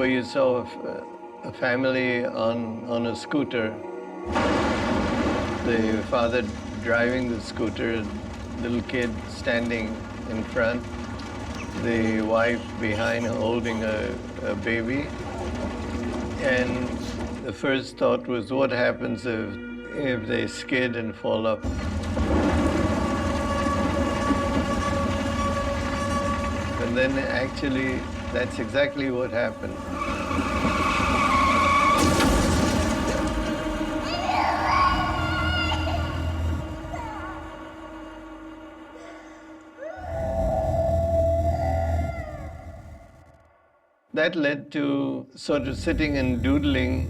where you saw a family on a scooter. The father driving the scooter, little kid standing in front, the wife behind holding a baby. And the first thought was, what happens if they skid and fall off? And then actually, that's exactly what happened. That led to sort of sitting and doodling,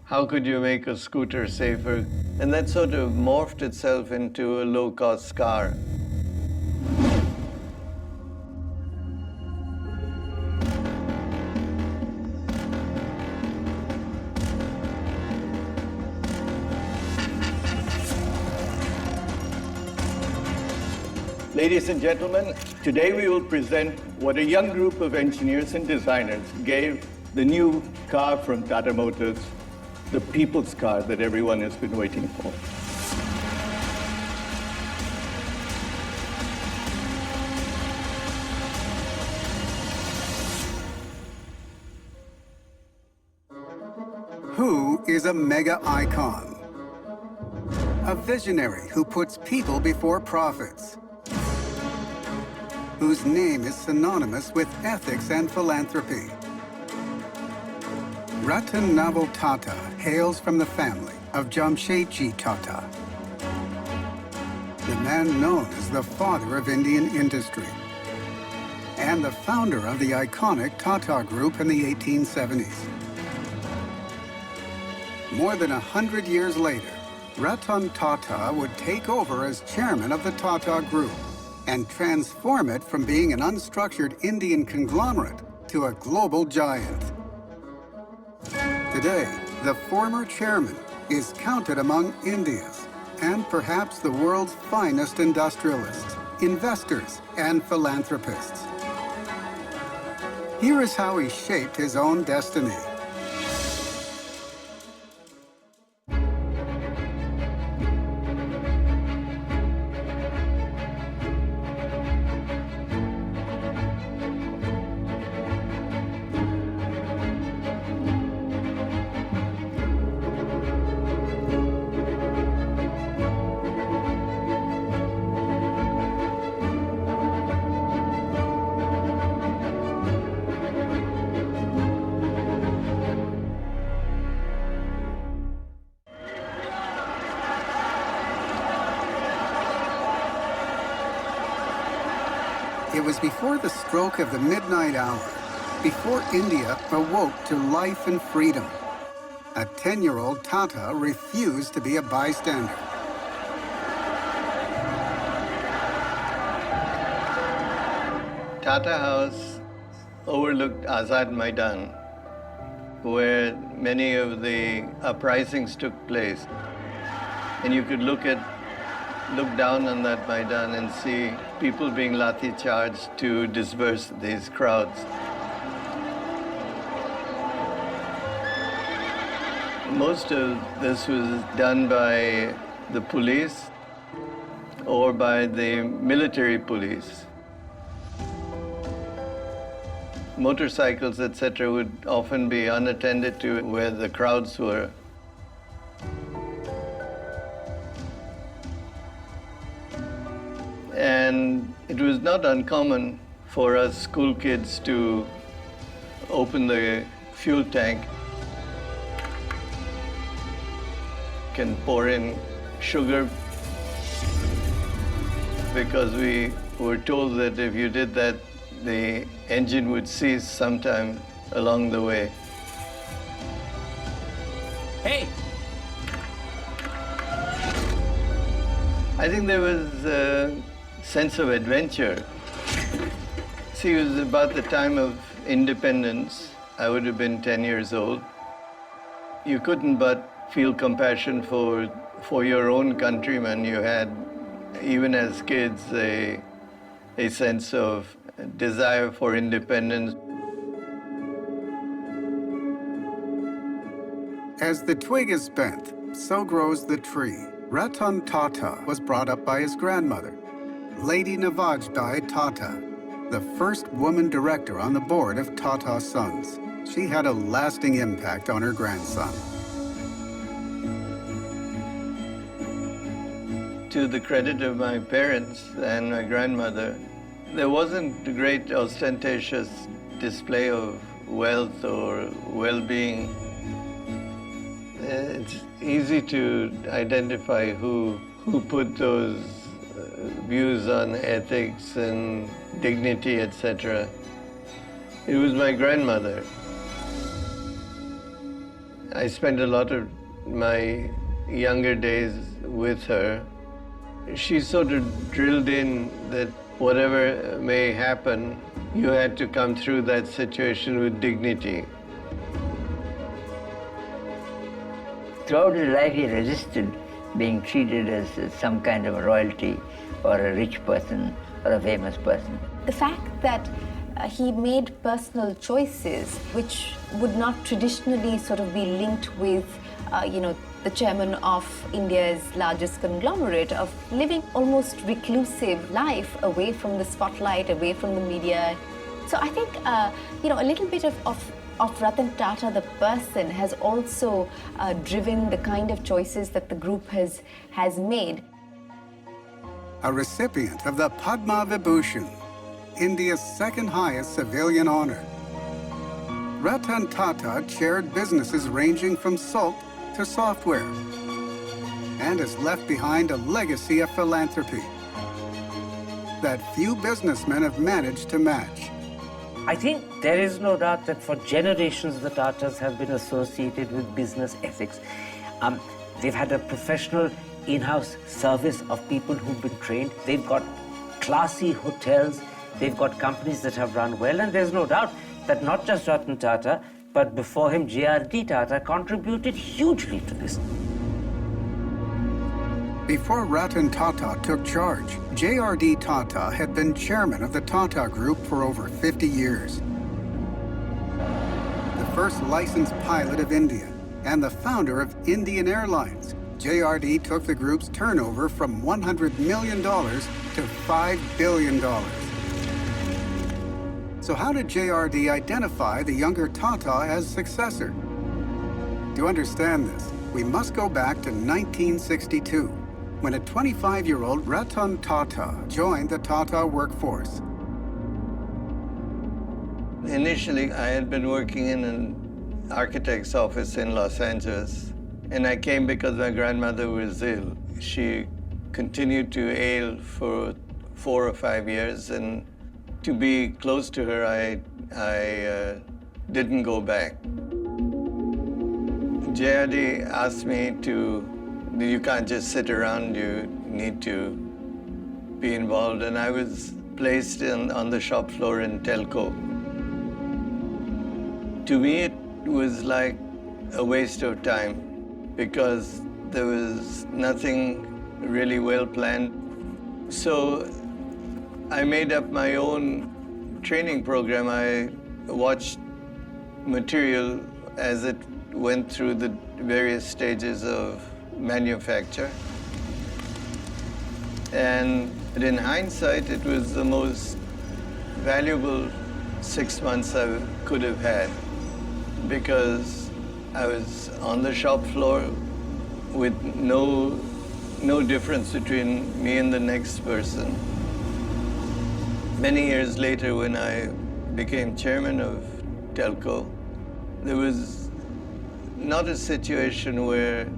how could you make a scooter safer? And that sort of morphed itself into a low-cost car. Ladies and gentlemen, today we will present what a young group of engineers and designers gave the new car from Tata Motors, the people's car that everyone has been waiting for. Who is a mega icon? A visionary who puts people before profits, whose name is synonymous with ethics and philanthropy. Ratan Tata hails from the family of Jamshedji Tata, the man known as the father of Indian industry, and the founder of the iconic Tata Group in the 1870s. More than 100 years later, Ratan Tata would take over as chairman of the Tata Group and transform it from being an unstructured Indian conglomerate to a global giant. Today, the former chairman is counted among India's and perhaps the world's finest industrialists, investors, and philanthropists. Here is how he shaped his own destiny. It was before the stroke of the midnight hour, before India awoke to life and freedom. A 10-year-old Tata refused to be a bystander. Tata House overlooked Azad Maidan, where many of the uprisings took place. And you could look down on that Maidan and see people being lathi charged to disperse these crowds. Most of this was done by the police or by the military police. Motorcycles, etc., would often be unattended to where the crowds were. And it was not uncommon for us school kids to open the fuel tank and pour in sugar, because we were told that if you did that, the engine would cease sometime along the way. Hey! I think there was a sense of adventure. See, it was about the time of independence. I would have been 10 years old. You couldn't but feel compassion for your own countrymen. You had, even as kids, a sense of desire for independence. As the twig is bent, so grows the tree. Ratan Tata was brought up by his grandmother, Lady Navajbai Tata, the first woman director on the board of Tata Sons. She had a lasting impact on her grandson. To the credit of my parents and my grandmother, there wasn't a great ostentatious display of wealth or well-being. It's easy to identify who put those views on ethics and dignity, etc. It was my grandmother. I spent a lot of my younger days with her. She sort of drilled in that whatever may happen, you had to come through that situation with dignity. Throughout his life, he resisted being treated as some kind of a royalty or a rich person or a famous person. The fact that he made personal choices which would not traditionally sort of be linked with, the chairman of India's largest conglomerate, of living almost reclusive life away from the spotlight, away from the media. So I think, a little bit of Ratan Tata, the person, has also driven the kind of choices that the group has made. A recipient of the Padma Vibhushan, India's second highest civilian honor. Ratan Tata chaired businesses ranging from salt to software and has left behind a legacy of philanthropy that few businessmen have managed to match. I think there is no doubt that for generations the Tatas have been associated with business ethics. They've had a professional in-house service of people who've been trained. They've got classy hotels. They've got companies that have run well. And there's no doubt that not just Ratan Tata, but before him, J.R.D. Tata contributed hugely to this. Before Ratan Tata took charge, J.R.D. Tata had been chairman of the Tata Group for over 50 years. The first licensed pilot of India and the founder of Indian Airlines, J.R.D. took the group's turnover from $100 million to $5 billion. So how did J.R.D. identify the younger Tata as successor? To understand this, we must go back to 1962, when a 25-year-old Ratan Tata joined the Tata workforce. Initially, I had been working in an architect's office in Los Angeles, and I came because my grandmother was ill. She continued to ail for 4 or 5 years, and to be close to her, I didn't go back. J.R.D. asked me you can't just sit around, you need to be involved. And I was placed on the shop floor in Telco. To me, it was like a waste of time because there was nothing really well planned. So I made up my own training program. I watched material as it went through the various stages of manufacture. And in hindsight, it was the most valuable 6 months I could have had because I was on the shop floor with no difference between me and the next person. Many years later, when I became chairman of Telco, there was not a situation where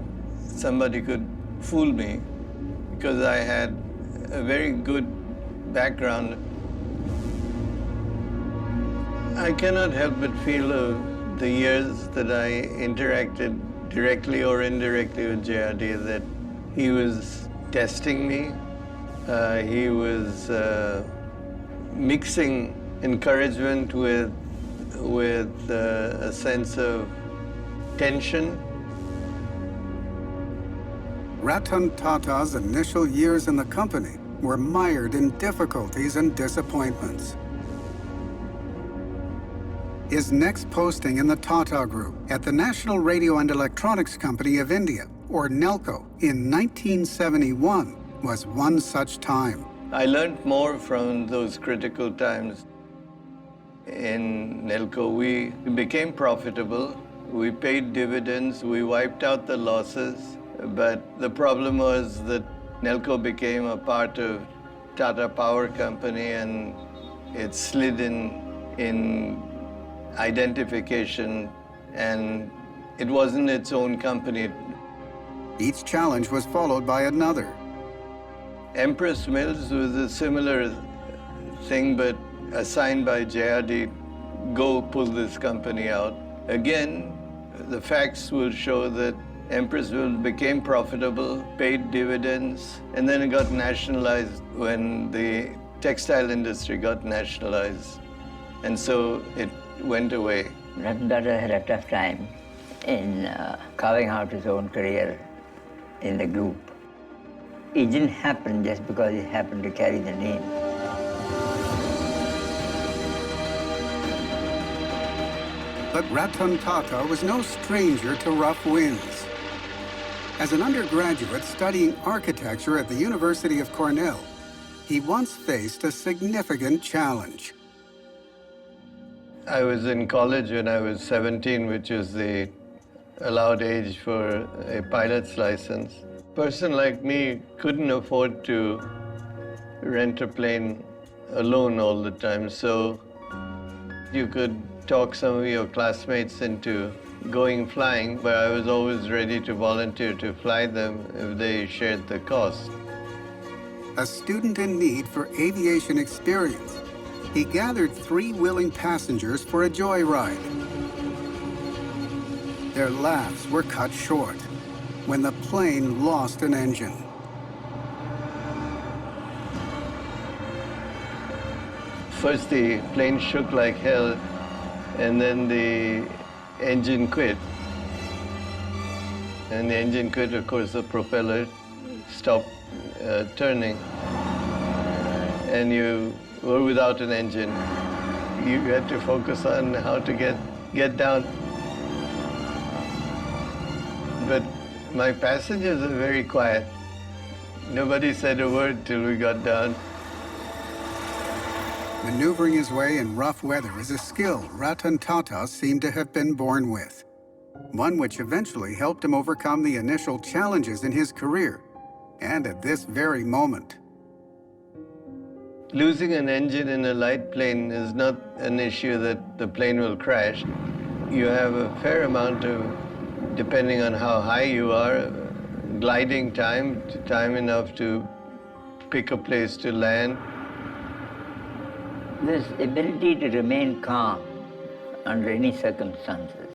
somebody could fool me because I had a very good background. I cannot help but feel of the years that I interacted directly or indirectly with J.R.D. that he was testing me. He was mixing encouragement with a sense of tension. Ratan Tata's initial years in the company were mired in difficulties and disappointments. His next posting in the Tata Group at the National Radio and Electronics Company of India, or NELCO, in 1971 was one such time. I learned more from those critical times. In NELCO, we became profitable. We paid dividends. We wiped out the losses. But the problem was that NELCO became a part of Tata Power Company, and it slid in identification, and it wasn't its own company. Each challenge was followed by another. Empress Mills was a similar thing, but assigned by JRD, go pull this company out. Again, the facts will show that Empress Mills became profitable, paid dividends, and then it got nationalized when the textile industry got nationalized. And so it went away. Ratan Tata had a tough time in carving out his own career in the group. It didn't happen just because he happened to carry the name. But Ratan Tata was no stranger to rough winds. As an undergraduate studying architecture at the University of Cornell, he once faced a significant challenge. I was in college when I was 17, which is the allowed age for a pilot's license. A person like me couldn't afford to rent a plane alone all the time, so you could talk some of your classmates into going flying, but I was always ready to volunteer to fly them if they shared the cost. A student in need for aviation experience, he gathered 3 willing passengers for a joyride. Their laughs were cut short when the plane lost an engine. First, the plane shook like hell, and then the engine quit. And the engine quit, of course, the propeller stopped turning. And you were without an engine. You had to focus on how to get down. But my passengers are very quiet. Nobody said a word till we got down. Maneuvering his way in rough weather is a skill Ratan Tata seemed to have been born with, one which eventually helped him overcome the initial challenges in his career, and at this very moment. Losing an engine in a light plane is not an issue that the plane will crash. You have a fair amount of, depending on how high you are, gliding time enough to pick a place to land. This ability to remain calm under any circumstances